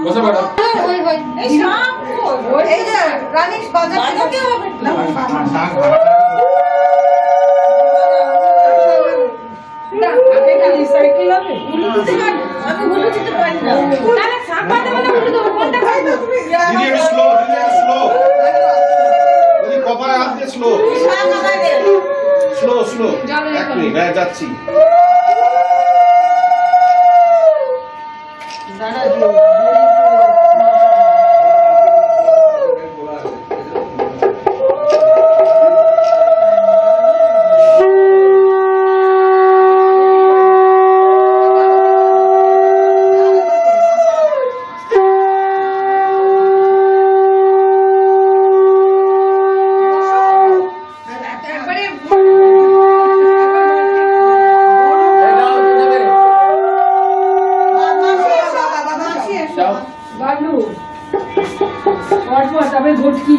বসে পড়ো। ওই ওই এই শাক ওই এই যে রানী বাজার থেকে হবে না শাক না এটা রিসাইকেল হবে উলুতে আমি উলুতে পারি না তাহলে শাক বাদে বলে উলুতে কোনটা খাই না তুমি দিদি স্লো দিদি কপালে হাত দিয়ে স্লো শাক আমাদের স্লো এক মিনিট হ্যাঁ যাচ্ছি দাঁড়া ঘটকি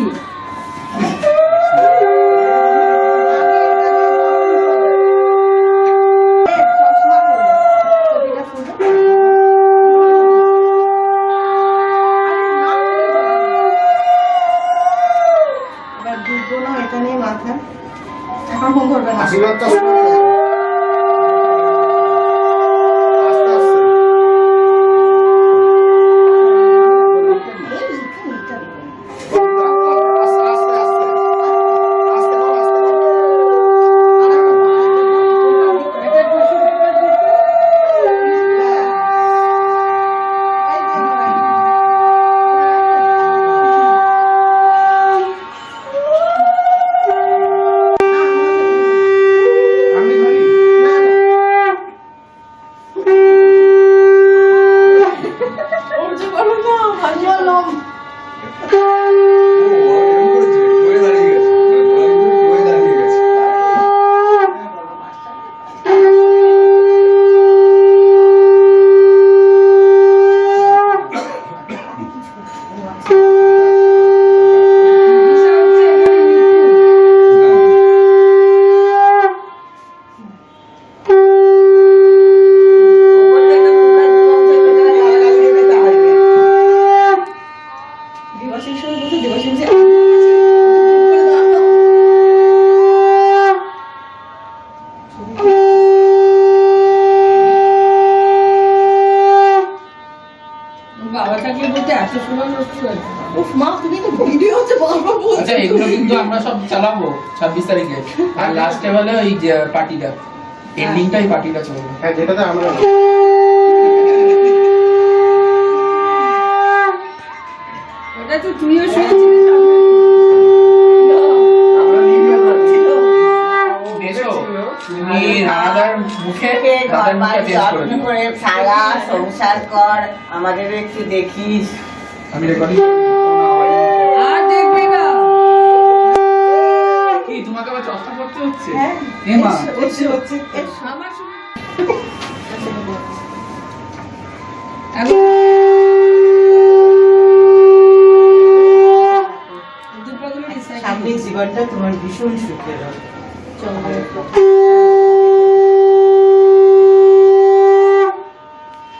এখন ফোন করবে না আশীর্বাদটা আচ্ছা এগুলো কিন্তু আমরা সব চালাবো 26 তারিখে আর লাস্টে হলে ওই যে পার্টিটা এন্ডিংটাই পার্টিটা চলবে হ্যাঁ যেটাতে আমরা ওটা তো তুইও শুনেছিস তুমি রানাদার মুখে করে সারা সংসার কর আমাদের একটু দেখিস আমি রেকর্ডিং আর দেখবে না কি তোমাকে আবার চশমা করতে হচ্ছে হ্যাঁ এ মা হচ্ছে আমার সামনের জীবনটা তোমার ভীষণ সুখের হবে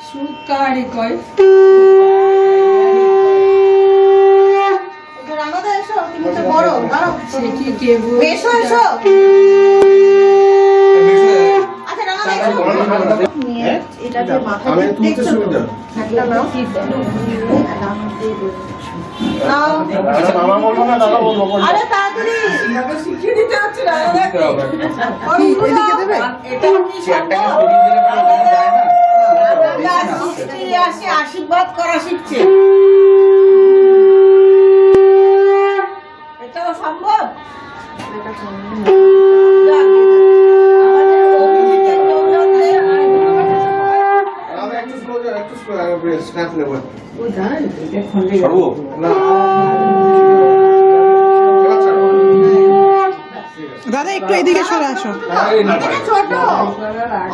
সুকারি কয় রানাদা এসো তুমি তো বড় দাঁড়াও সে কি কে এসো এসো আচ্ছা রানাদা এটা যে মাথা আমি তুলতে সুবিধা একটা নাও আচ্ছা বাবা বলবো না দাদা বলবো আরে তাড়াতাড়ি শিখিয়ে দিতে হচ্ছে রানাদা এদিকে দেবে এটা কি চেয়ারটাকে সম্ভব সরিয়ে দিলে পরে ওখানে যায় না আশীর্বাদ করা শিখছে এটাও সম্ভব একটু স্ন্যাপ নেব ও জানেন এটা খন্ডে সর্ব না দাদা একটু এদিকে সরে আসো ছোট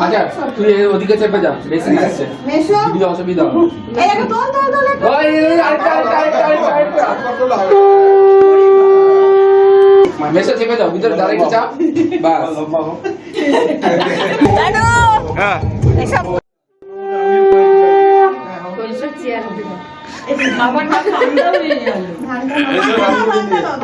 আচ্ছা তুই ওদিকে চেপে যা বেশি আসছে মেশো দিদি অসুবিধা হবে এই একটা তোল তোল তোল ওই আরেকটা মেসে চেপে যাও ভিতরে ডাইরেক্ট চাপ বাস দাদু এসব খাবারটা ঠান্ডা হয়ে গেল। এসে রান্না দিয়ে।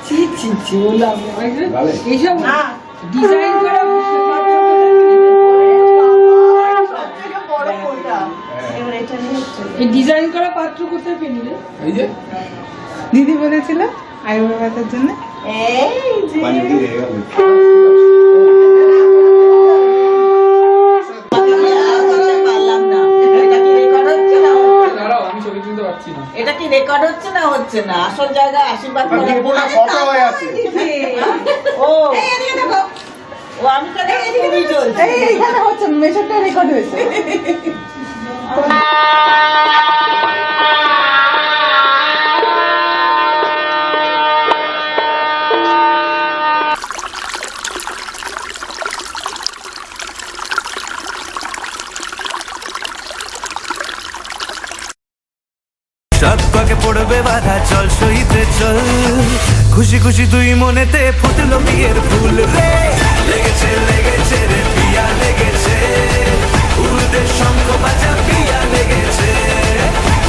ছি ছি ছি বললাম ভালো। এইসব ডিজাইন করা এই ডিজাইন করা পাত্র কোথায় পেলি রে? এই যে দিদি বলেছিল আইবুড়ো ভাতের জন্য। এই যে পানি দিয়ে হয়ে গেল। পারলাম না। এটা কি রেকর্ড হচ্ছে না? দাঁড়াও, আমি ছবি তুলতে পারছি না। এটা কি রেকর্ড হচ্ছে না হচ্ছে না? আসল জায়গায় আশীর্বাদ আর করে পুরো ফটো হয়ে আছে। ও ও আমি তো ছবি চলছে। এইখানে হচ্ছে মেশরটা রেকর্ড হয়েছে। সাত পাকে পড়বে বাধা, চল সইতে চল, খুশি খুশি দুই মনেতে ফুটলো বিয়ের ফুল রে। লেগেছে লেগেছে রে পিয়া লেগেছে, উড়তে শঙ্খ বাজা পিয়া লেগেছে।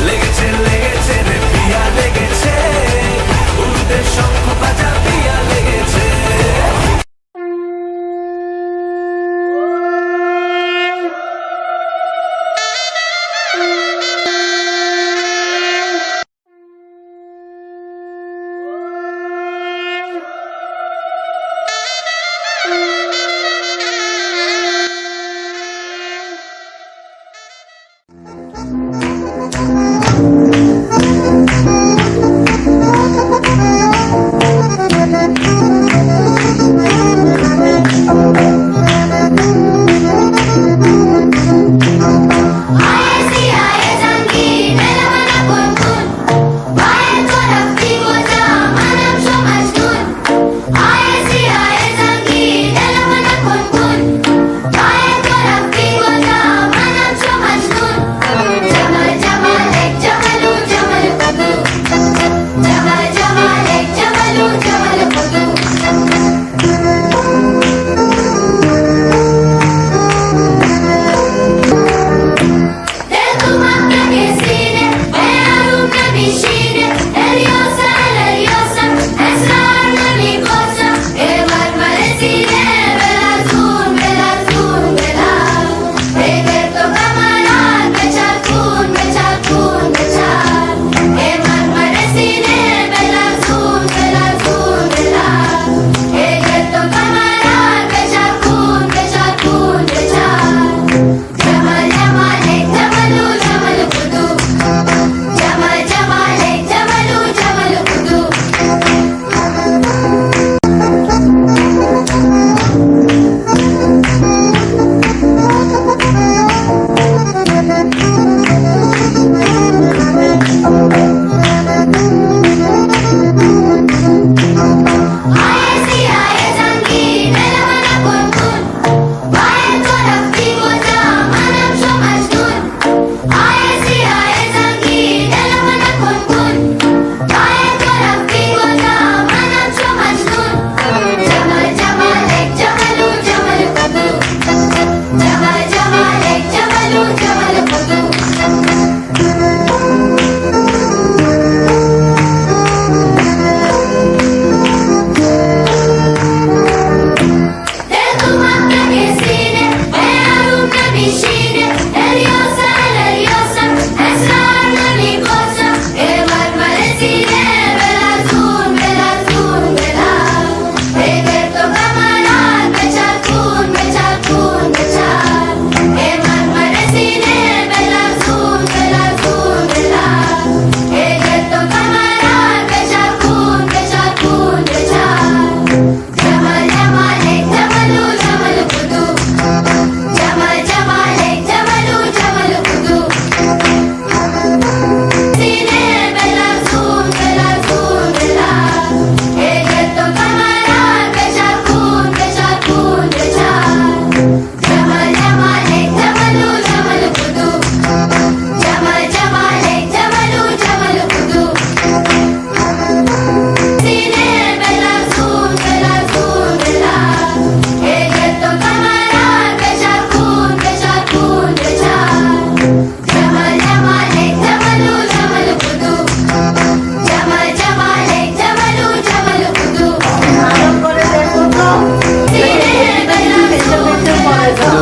লেগেছে লেগেছে রে পিয়া লেগেছে, উড়তে শঙ্খ বাজা পিয়া লেগেছে।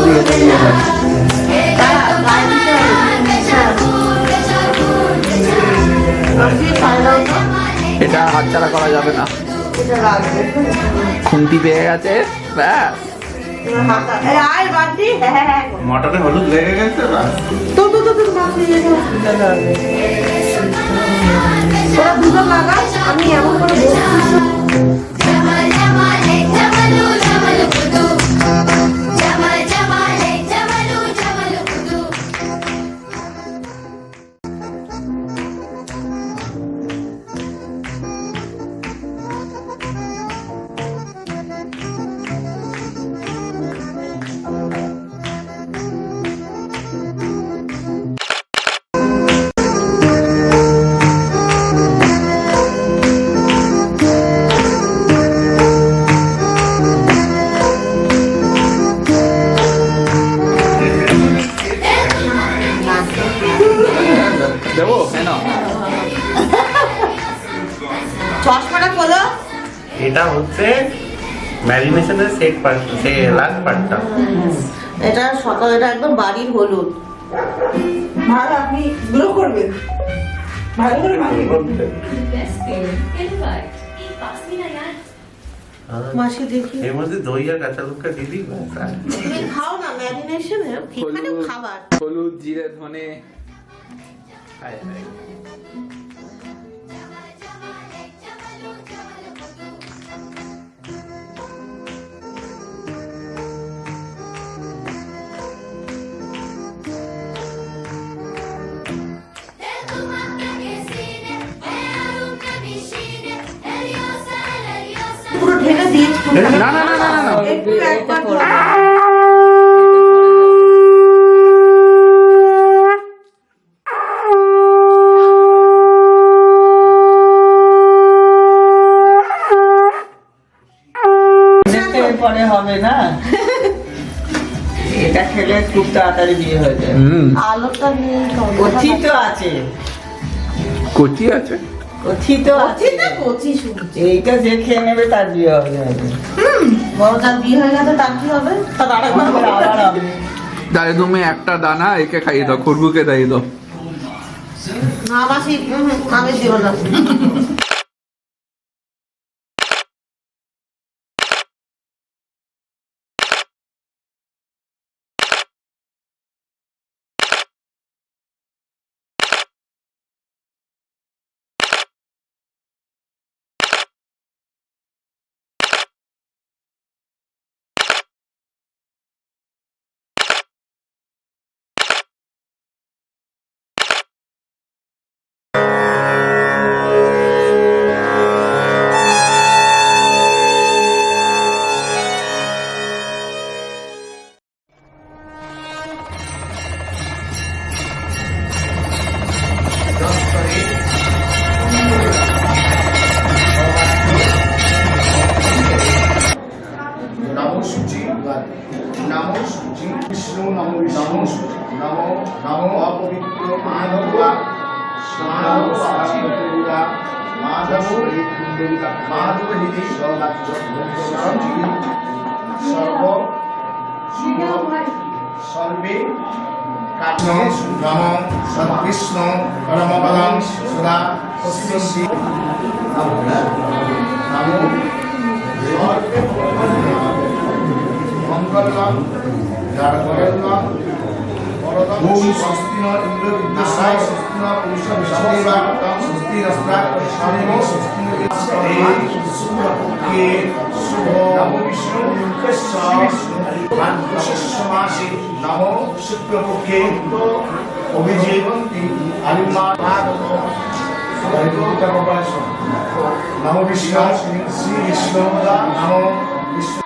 দিয়ে দিয়ে এটা হাতছাড়া করা যাবে না। খুন্তি পেয়ে গেছে, ব্যাস। মটনে হলুদ লেগে গেছে না? আমি এমন করে দেবো কেন? চশমাটা খোলো। এটা হচ্ছে ম্যারিনেশনের সেট পার্ট, সে লাস্ট পার্টটা। এটা সকাল, এটা একদম বাড়ির হলুদ। ভালো, আপনি গ্লো করবেন, ভালো করে মাখিয়ে মাসি দেখি এর মধ্যে দই আর কাঁচা লঙ্কা দিলি তুমি খাও না ম্যারিনেশন, এখানে খাবার। হলুদ, জিরে, ধনে। হায় হায়। পুরো ঢেলে দিয়েছি। না না না না না, একটু একবার পরে হবে না, এটা খেলে খুব তাড়াতাড়ি বিয়ে হয়ে যায়। আলোটা নিয়ে কচি তো আছে, কচি আছে, কচি তো আছে, কচি শুনছি। এইটা যে খেয়ে নেবে তার বিয়ে হবে না। বড়টার বিয়ে হয়ে গেছে, তার কি হবে? তার আরেকবার আবার আমি তাহলে তুমি একটা দানা একে খাইয়ে দাও, খরগুকে দিয়ে দাও। না মাসি, আমি দেবো না। नमो शुचि नमो शुचि विष्णु नमो नमो शुचि नमो नमो अपवित्र माधवा स्वाहा स्वाहा माधव माधव निधि सर्व सर्वे नमो सद्विष्णु परमपदं सदा तस्मै नमो मंगलम जड़गलम ओम स्वस्ति न इंद्र विद्यासाय स्वस्ति न पुरुष विश्वदेवा स्वस्ति रस्त्रा शालिनी स्वस्ति न के शुभ नमो विष्णु समासे नमो शुक्लपक्षे अभिजीवन्ति अरिमा नमो विष्णु श्री विष्णु नमो विष्णु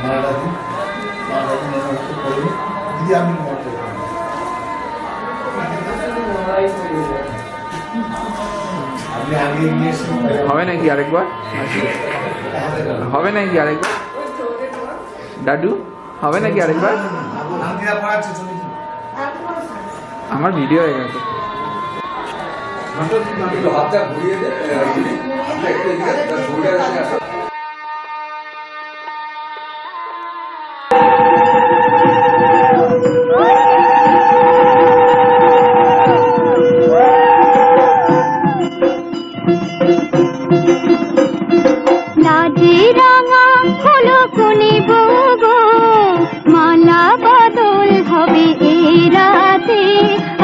মালাটা দিন, মালাটা দিন, মালাটা করুন। দিদি আমি মতো আপনি আগে গিয়ে হবে নাকি আরেকবার? হবে নাকি আরেকবার? দাদু হবে নাকি আরেকবার? নামটিরা পড়াচ্ছে ছবি কি? আমার ভিডিও হয়ে গেছে। হাতটা ঘুরিয়ে দে, একটু এদিকে ঘুরে আসে। লাজে রাঙা হলো কোনে বগো, মালা বদল হবে এ রাতে,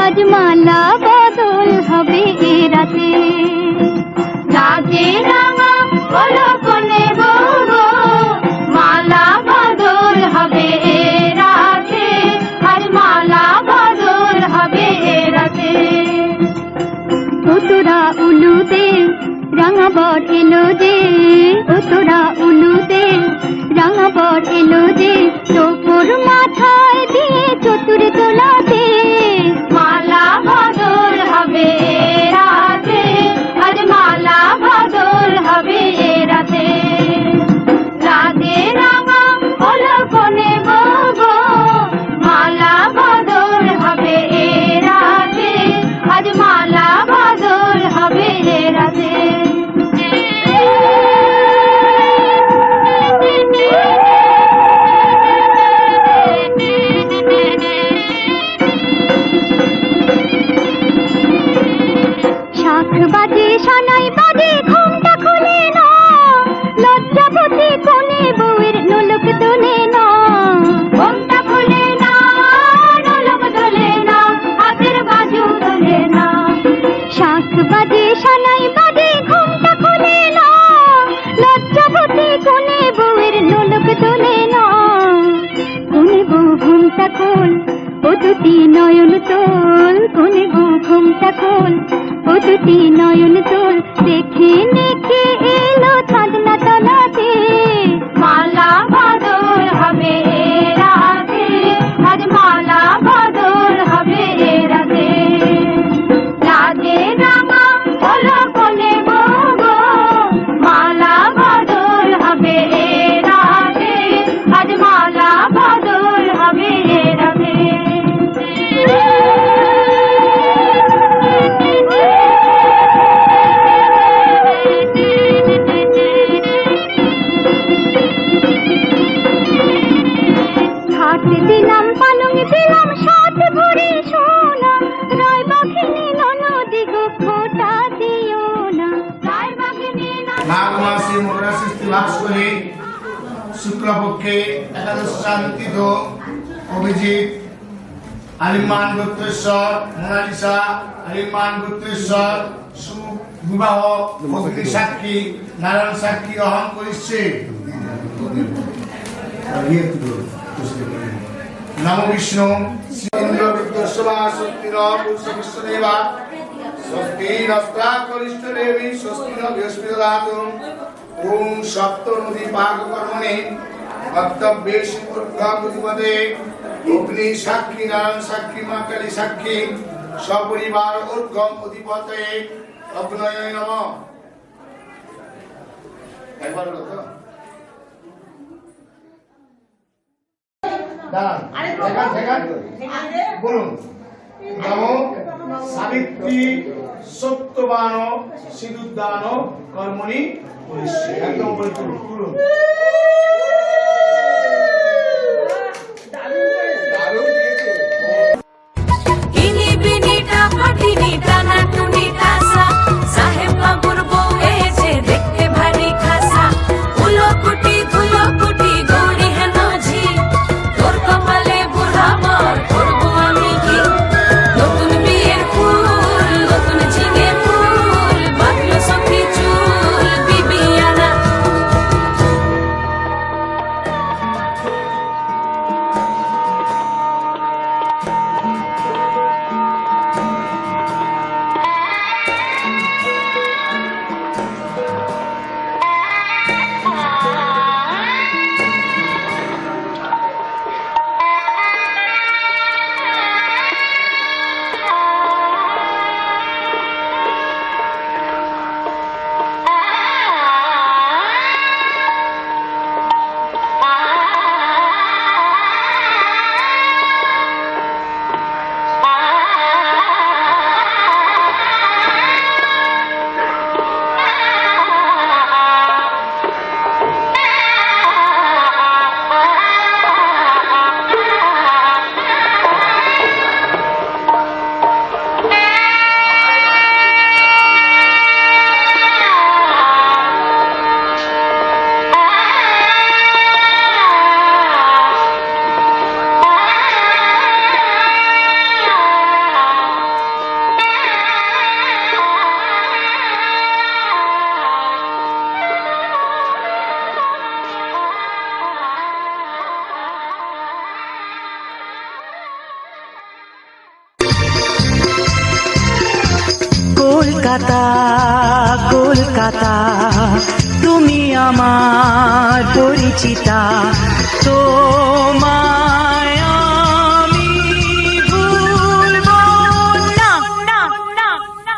আজ মালা বদল হবে এ রাতে। লাজে রাঙা হলো কোনে বগো, মালা বদল হবে এ রাতে, আজ মালা বদল হবে এ রাতে। তোরা উলুতে রাঙা বর এলো যে, তোরা উলুতে রাঙা বর এলো যে, তোর মাথায় দিয়ে চতুর তোলাতে, মালা বদল হবে রাতে, আজ মালা বদল হবে রাতে। রাতে রাঙা হলো কোনে বগো, মালা বদল হবে রাতে, আজ মালা বদল হবে রাতে। শাখ বাজে সানাই বাজে ঘুমটা খুলে না, লজ্জাবতী কোনে বউয়ের নোলক তোলে না, ঘুমটা খুলে না, নোলক তোলে না, হাতের বাজু তোলে না। শাখ বাজে সানাই বাজে ঘুমটা খুলে না, লজ্জাবতী কোনে বউয়ের নোলক তোলে না। কোনে বউ ঘুমটা খোল, ও দুটি নয়ন তোল, কোনে বউ ঘুমটা খোল, ও দুটি নয়ন তোল, দেখে নেকে এলো চাঁদনা তলাতে, মালা বদল হবে রাতে, আজ মালা বদল হবে রাতে। লাজে রাঙা হলো কোনে বগো, মালা বদল হবে রাতে, আজ মালা বদল হবে রাতে। খাট দিলাম পালং দিলাম সাত ভরি সোনা, রায় বাঘিনী ননদি গো খোটা দিও না, রায় বাঘিনী মাঘ মাসে মকরা ষষ্ঠী মাস করে শুক্লপক্ষে একাদশ শান্তিত অভিজিৎ আলিমান গোত্রেশ্বর মোনালিসা আলিমান গোত্রেশ্বর বিবাহ অগ্নি সাক্ষী নারায়ণ সাক্ষী গ্রহণ করিছে। নম বিষ্ণু ইন্দ্র বিদ্যস্বা স্বস্তি ন পুরুষ বিশ্বদেবা স্বস্তি নস্ত্রা করিষ্ঠ দেবী স্বস্তি ন বৃহস্পতি দদাতু। ওম সপ্ত নদী পাক কর্মণি কর্তব্যে শিবপদে অগ্নি সাক্ষী নারায়ণ সাক্ষী মা কালী সাক্ষী সপরিবার উদ্গম অধিপতে অগ্নয়ে নমঃ। একবার হলো তো দাঁড়ান বলুন। নমো সাবিত্রী সত্যবান সিদ্ধুদান কর্মণি একদম বলুন। কলকাতা কলকাতা তুমি আমার পরিচিতা তোমায় আমি ভুলবো না না না না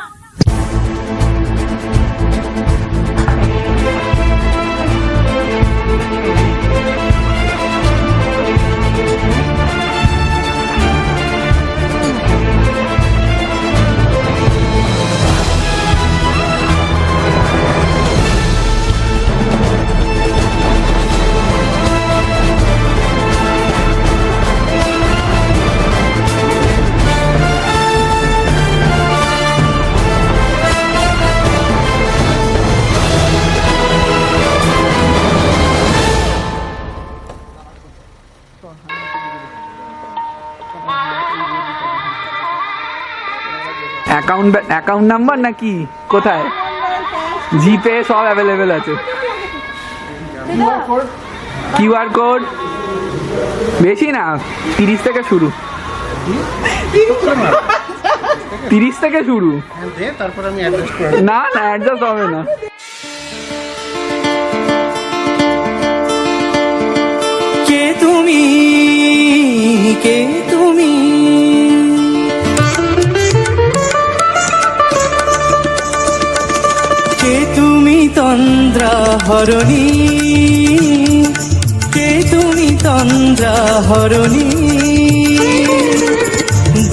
অ্যাকাউন্ট নাম্বার নাকি কোথায়? জিপে সব অ্যাভেলেবেল আছে। কিউআর কোড বেশি না, 30 থেকে শুরু। 30 থেকে শুরু। তারপর আমি অ্যাডজাস্ট করে না না, অ্যাডজাস্ট হবে না। কে তুমি কে তুমি কে তুমি তন্দ্রা হরণী কে তুমি তন্দ্রা হরণী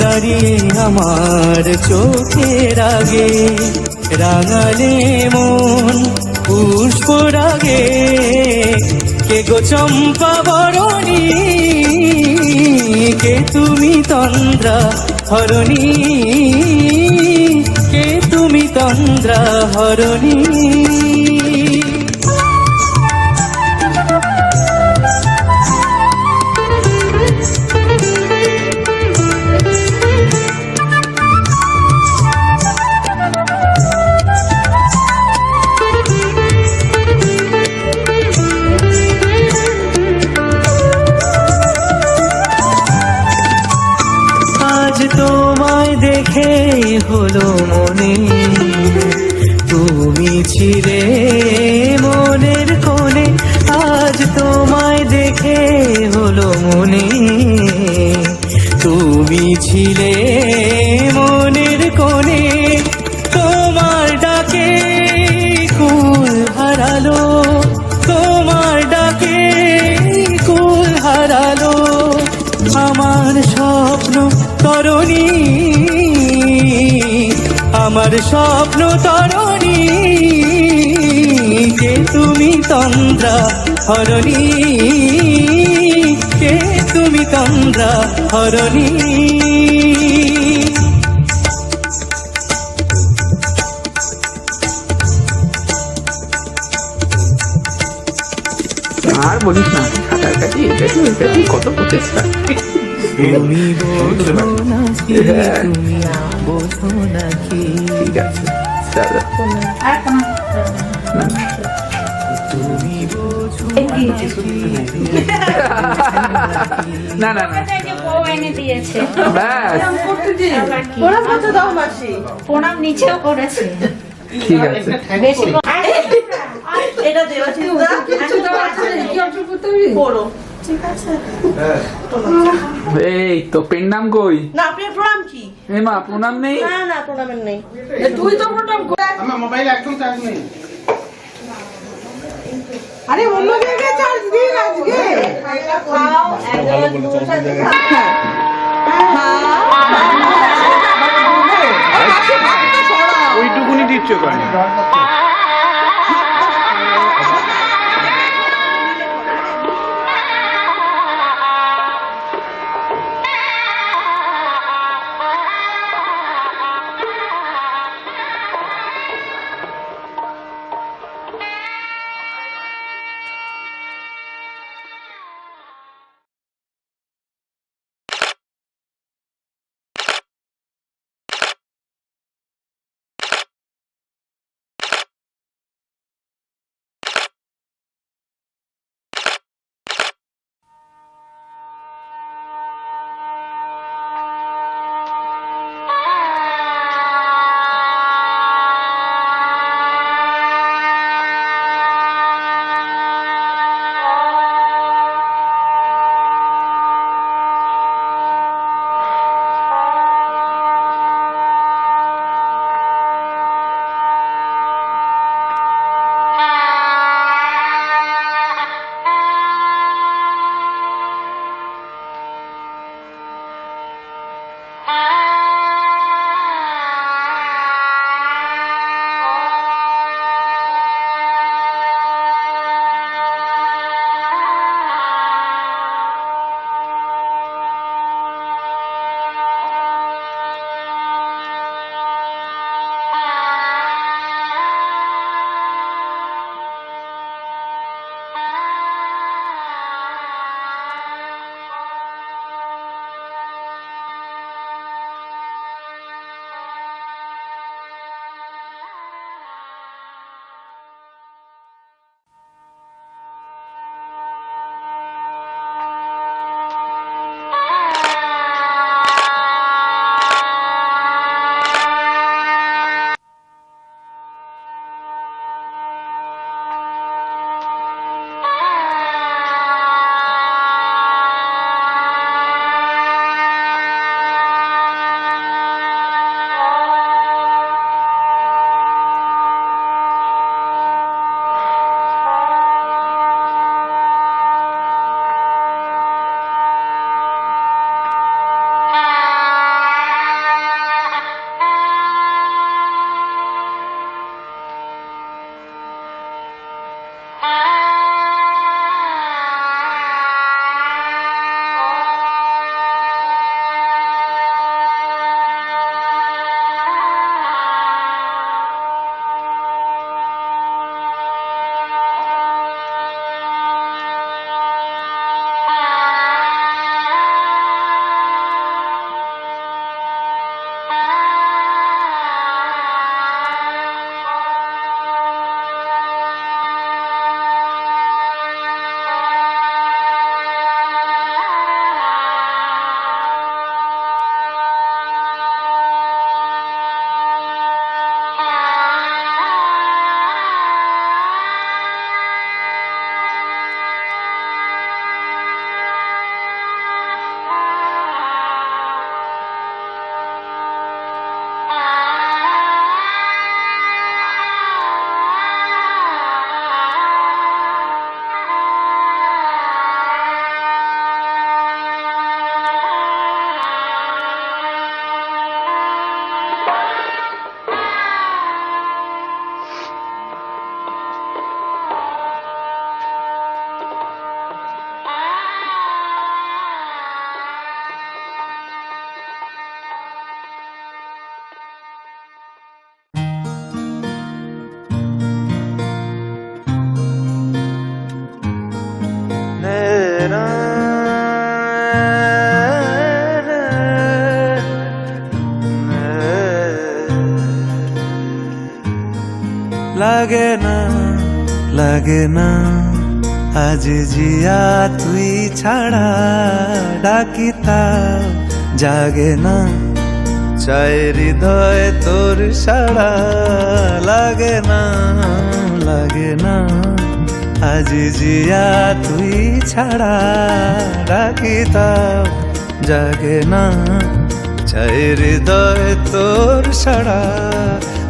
দাঁড়িয়ে আমার চোখের আগে রাঙালে মন পুষ্প রাগে কে গো চম্পা বরণী কে তুমি তন্দ্রা হরণী কে তুমি তন্দ্রা হরণী আজ তোমায় দেখে হলো মনে তুমি ছিলে মনের কোণে আজ তোমায় দেখে হলো মনে তুমি ছিলে মনের কোণে তোমার ডাকে কুল হারালো তোমার ডাকে কুল হারালো আমার স্বপ্ন তরণী আমার স্বপ্ন তরণী কে তুমি তন্দ্রা হরণী কে তুমি তন্দ্রা হরণী আর বলিস না, সাঁতার কাটি কত প্রচেষ্টা। তুমি বোঝো নাকি তুমি বোঝো নাকি ঠিক আছে চলো। তুমি বোঝো না না না, ব্যাস প্রণাম করতে দাও মাসি। প্রণাম নিচেও করেছে। ঠিক আছে। বেশি এটা দেওয়া পড়ো। ঠিক আছে। এই তো পেন নাম কই? না আপনার প্রণাম কি? এ মা প্রণাম নেই? না না প্রণামের নেই। তুই তো প্রণাম কর। আমার মোবাইল একদম চার্জ নেই। আরে অন্য জায়গায় চার্জ দিন আজকে। খাও একদম ওইটুকুনি দিচ্ছ কেন? লাগে না লাগে না আজ জিয়া তুই ছাড়া ডাকি তাও জাগে না চাই হৃদয় তোর সাড়া লাগে না লাগে না আজ জিয়া তুই ছাড়া ডাকি তাও জাগে না চাই হৃদয় তোর সাড়া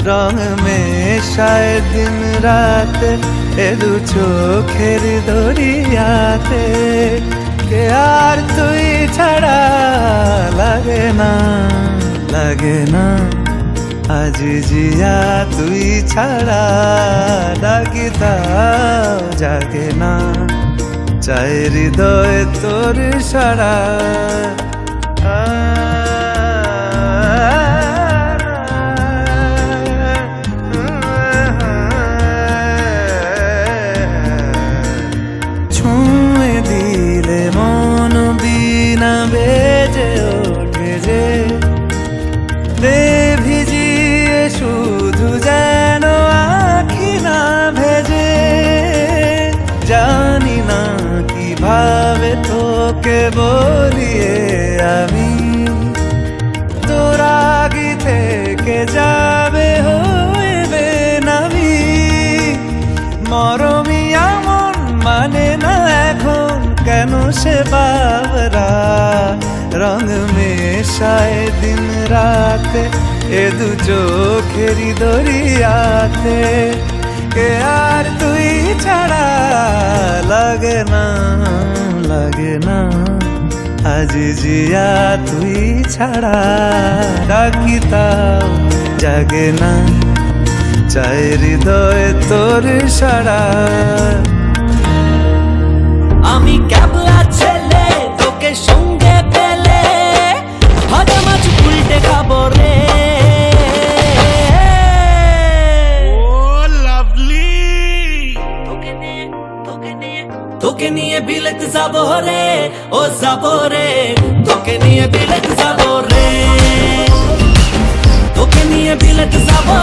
রং মেশায় দিন রাত এ দু চোখের দরিয়াতে কে আর তুই ছাড়া লাগে না লাগে না আজ জিয়া তুই ছাড়া ডাকি তাও জাগে না চাই হৃদয় তোর সাড়া ছুঁয়ে দিলে মন বিনা বেজে ওঠে যে দে ভিজিয়ে শুধু যেন আখি না ভেজে জানি না কিভাবে তোকে বলিয়ে আমি তোর আগে থেকে যাবে হইবে নামি মরমিয়া মন মানে না এখন কেন সে বাবরা রং মেশায় দিন রাতে এ দু চোখেরি দরিয়াতে কে আর তুই ছাড়া লাগে না লাগে না আজ জিয়া তুই ছাড়া ডাকি তাও জাগে না চাই হৃদয় তোর সাড়া আমি ক্যাবলা ছেলে তোকে সঙ্গে পেলে ভাজা মাছ উল্টে খাবো রে তোকে নিয়ে বিলেত যাবো রে ও যাবো রে তোকে নিয়ে বিলেত যাবো রে তোকে নিয়ে বিলেত যাবো